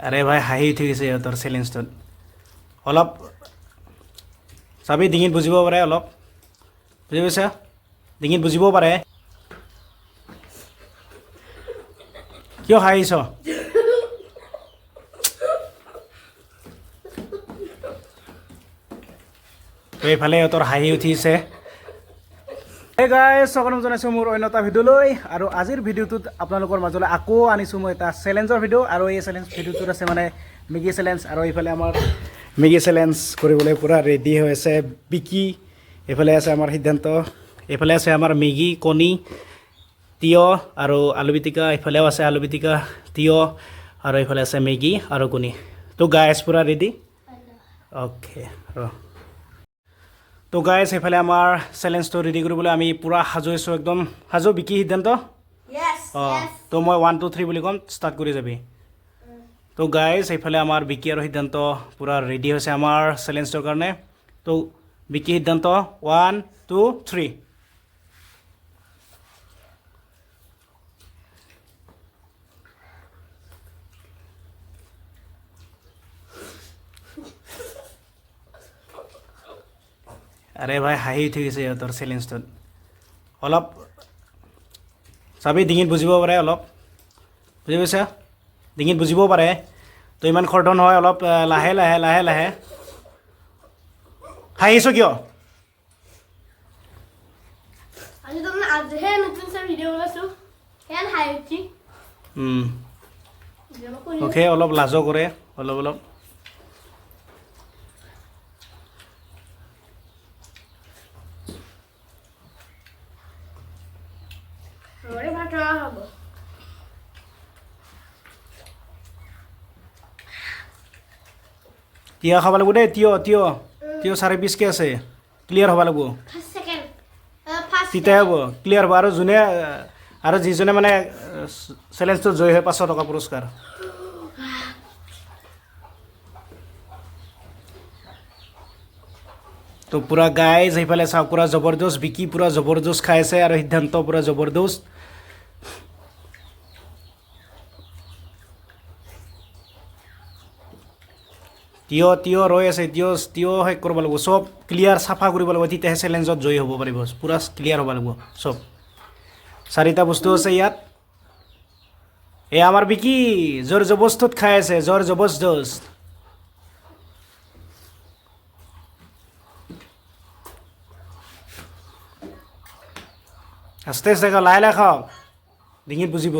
আৰে ভাই হাঁহি উঠি গৈছে সিহঁতৰ চেলেঞ্জটোত অলপ চাবি ডিঙিত বুজিব পাৰে অলপ বুজি পাইছা ডিঙিত বুজিব পাৰে কিয় হাঁহিছ তো এইফালে সিহঁতৰ হাঁহি উঠিছে হে গাইজ সকলোকে জনাইছোঁ মোৰ অন্য এটা ভিডিঅ'লৈ আৰু আজিৰ ভিডিঅ'টোত আপোনালোকৰ মাজলৈ আকৌ আনিছোঁ মই এটা চেলেঞ্জৰ ভিডিঅ' আৰু এই চেলেঞ্জ ভিডিঅ'টোত আছে মানে মেগী চেলেঞ্জ আৰু এইফালে আমাৰ মেগী চেলেঞ্জ কৰিবলৈ পূৰা ৰেডি হৈ আছে বিকি এইফালে আছে আমাৰ সিদ্ধান্ত এইফালে আছে আমাৰ মেগী কণী তিয়হ আৰু আলু পিটিকা এইফালেও আছে আলু পিটিকা তিয়হ আৰু এইফালে আছে মেগী আৰু কণী তো গাইজ পূৰা ৰেডি অ'কে ৰ তো গাইজ এইফালে আমাৰ চেলেঞ্জটো ৰেডি কৰিবলৈ আমি পূৰা সাজু হৈছোঁ একদম সাজু বিকি সিদ্ধান্ত অঁ তো মই 1 2 3 বুলি ক'ম ষ্টাৰ্ট কৰি যাবি তো গাইজ এইফালে আমাৰ বিকি আৰু সিদ্ধান্ত পূৰা ৰেডি হৈছে আমাৰ চেলেঞ্জটোৰ কাৰণে তো বিকি সিদ্ধান্ত 1 2 3 আৰে ভাই হাঁহি উঠি গৈছে সিহঁতৰ চেলেঞ্জটোত অলপ চাবি ডিঙিত বুজিব পাৰে অলপ বুজি পাইছা ডিঙিত বুজিব পাৰে তো ইমান খৰধৰ নহয় অলপ লাহে লাহে লাহে লাহে হাঁহিছ কিয় অ'কে অলপ লাজো কৰে অলপ অলপ তিয়হ খাব লাগিব দেই তিয়হ তিয়হ তিয়হ 20.5কে আছে ক্লিয়াৰ হ'ব লাগিব তেতিয়াই হ'ব ক্লিয়াৰ হ'ব আৰু যোনে আৰু যিজনে মানে চেলেঞ্জটোত জয়ী হয় 500 টকা পুৰস্কাৰ তো পূৰা গাইজ সেইফালে চাওক পূৰা জবৰদস্ত বিকি পূৰা জবৰদস্ত খাই আছে আৰু সিদ্ধান্ত পূৰা জবৰদস্ত তিয়হ তিয়হ ৰৈ আছে তিয়হ শেষ কৰিব লাগিব চব ক্লিয়াৰ চাফা কৰিব লাগিব তেতিয়াহে চেলেঞ্জত জয়ী হ'ব পাৰিব পূৰা ক্লিয়াৰ হ'ব লাগিব চব 4টা বস্তু আছে ইয়াত এই আমাৰ বিকি জোৰ জবৰদস্ত খাই আছে জোৰ জবৰদস্ত আস্তে আস্তে খাওক লাহে লাহে খাওক ডিঙিত বুজিব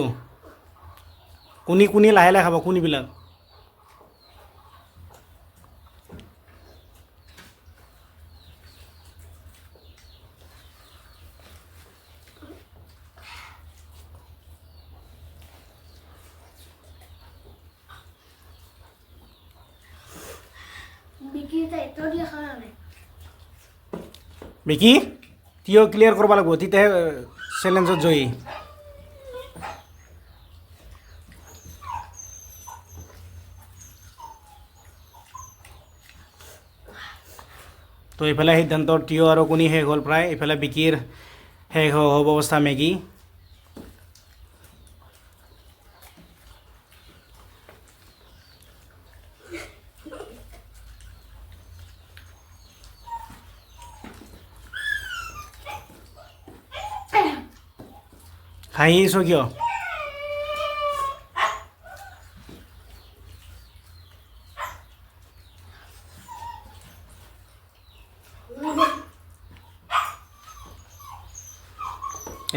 কুনি লাহে লাহে খাব কুনিবিলাক বিকি তিয়হ ক্লিয়াৰ কৰিব লাগিব তেতিয়াহে চেলেঞ্জত জয়ী তো এইফালে সিদ্ধান্তৰ তিয়হ আৰু কণী শেষ হ'ল প্ৰায় এইফালে বিকিৰ শেষ হ'ব অৱস্থা মেগী হাঁহিছ কিয়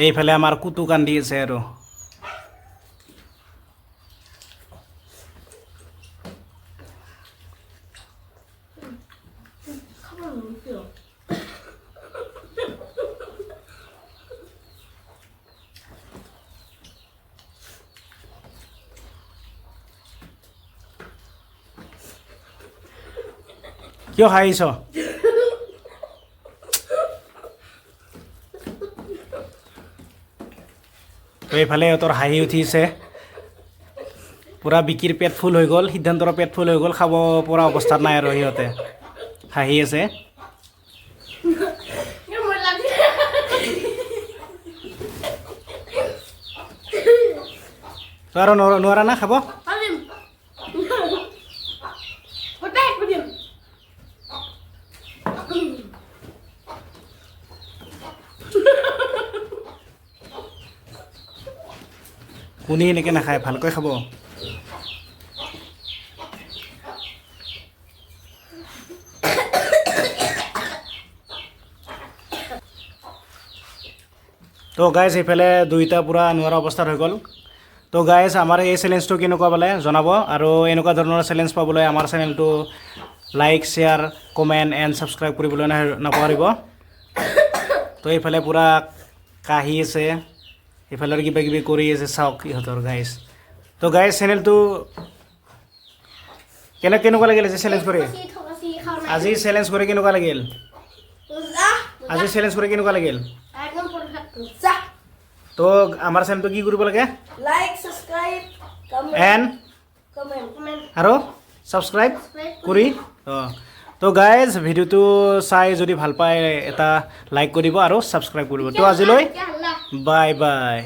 এইফালে আমাৰ কুটু কান্দি আছে আৰু কিয় হাঁহিছ তো এইফালে সিহঁতৰ হাঁহি উঠিছে পূৰা বিকিৰ পেট ফুল হৈ গ'ল সিদ্ধান্তৰ পেট ফুল হৈ গ'ল খাব পৰা অৱস্থাত নাই আৰু সিহঁতে হাঁহি আছে তো আৰু নোৱাৰা না খাব কোনে এনেকৈ নাখায় ভালকৈ খাব তো গাইজ এইফালে দুইটা পূৰা নোৱাৰা অৱস্থাত হৈ গ'ল তো গাইজ আমাৰ এই চেলেঞ্জটো কেনেকুৱা পালে জনাব আৰু এনেকুৱা ধৰণৰ চেলেঞ্জ পাবলৈ আমাৰ চেনেলটো like share comment and subscribe কৰিবলৈ নাপাহৰিব তো এইফালে পূৰা কাহি আছে এইফালে কিবা কিবি কৰি আছে চাওক ইহঁতৰ গাইজ তো গাইজ চেনেলটো কেনেকুৱা লাগিল আজি চেলেঞ্জ কৰি আজি চেলেঞ্জ কৰি কেনেকুৱা লাগিল তো আমাৰ চেনেলটো কি কৰিব লাগে লাইক সাবস্ক্ৰাইব এণ্ড কমেন্ট আৰু ছাবস্ক্ৰাইব কৰি তো গাইজ ভিডিঅ'টো চাই যদি ভাল পায় এটা লাইক কৰিব আৰু ছাবস্ক্ৰাইব কৰিব তো আজিলৈ বাই বাই